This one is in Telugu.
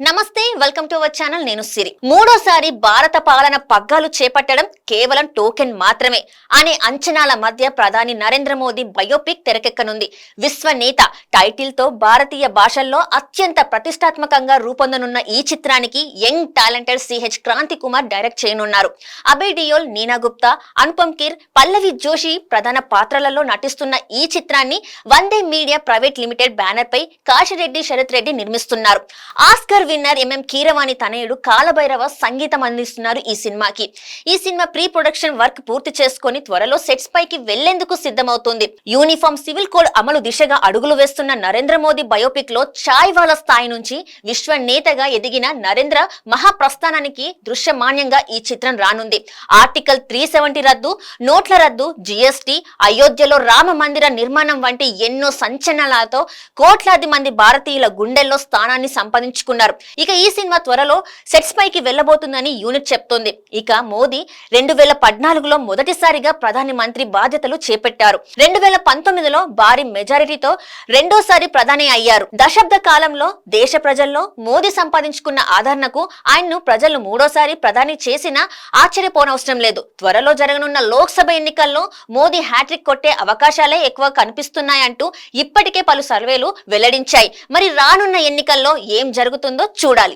నమస్తే వెల్కమ్ టు అవర్ ఛానల్ నేను సిరి మూడోసారి భారత పాలన పగ్గాలు చేపట్టడం కేవలం టోకెన్ మాత్రమే అనే అంచనాల మధ్య ప్రధాని నరేంద్ర మోదీ బయోపిక్ తెరకెక్కనుంది. విశ్వనేత టైటిల్ తో భారతీయ భాషల్లో అత్యంత ప్రతిష్టాత్మకంగా రూపొందనున్న ఈ చిత్రానికి young talented CH Kranthi Kumar direct చేయనున్నారు. అభయ్ డియోల్, నీనా గుప్తా, అనుపమ్ ఖేర్, పల్లవి జోషి ప్రధాన పాత్రలలో నటిస్తున్న ఈ చిత్రాన్ని Vande media private limited banner పై కాశిరెడ్డి శరత్ రెడ్డి నిర్మిస్తున్నారు. ఆస్కర్ విన్నర్ ఎంఎం కీరవాణి తనయుడు కాలభైరవ సంగీతం అందిస్తున్నారు ఈ సినిమాకి. ఈ సినిమా ప్రీ ప్రొడక్షన్ వర్క్ పూర్తి చేసుకుని త్వరలో సెట్స్ పైకి వెళ్లేందుకు సిద్ధమవుతుంది. యూనిఫామ్ సివిల్ కోడ్ అమలు దిశగా అడుగులు వేస్తున్న నరేంద్ర మోదీ బయోపిక్ లో చాయ్ వాలా స్థాయి నుంచి విశ్వ నేతగా ఎదిగిన నరేంద్ర మహాప్రస్థానానికి దృశ్యమాన్యంగా ఈ చిత్రం రానుంది. ఆర్టికల్ 370 రద్దు, నోట్ల రద్దు, జిఎస్టీ, అయోధ్యలో రామ మందిర నిర్మాణం వంటి ఎన్నో సంచలనాలతో కోట్లాది మంది భారతీయుల గుండెల్లో స్థానాన్ని సంపాదించుకున్నారు. ఇక ఈ సినిమా త్వరలో సెట్స్ పైకి వెళ్లబోతుందని యూనిట్ చెప్తోంది. ఇక మోదీ 2014లో మొదటిసారిగా ప్రధాని మంత్రి బాధ్యతలు చేపట్టారు. 2019లో భారీ మెజారిటీతో రెండోసారి ప్రధాని అయ్యారు. దశాబ్ద కాలంలో దేశ ప్రజల్లో మోదీ సంపాదించుకున్న ఆదరణకు ఆయన్ను ప్రజలు మూడోసారి ప్రధాని చేసినా ఆశ్చర్యపోనవసరం లేదు. త్వరలో జరగనున్న లోక్సభ ఎన్నికల్లో మోదీ హ్యాట్రిక్ కొట్టే అవకాశాలే ఎక్కువ కనిపిస్తున్నాయంటూ ఇప్పటికే పలు సర్వేలు వెల్లడించాయి. మరి రానున్న ఎన్నికల్లో ఏం జరుగుతుందో చూడాలి.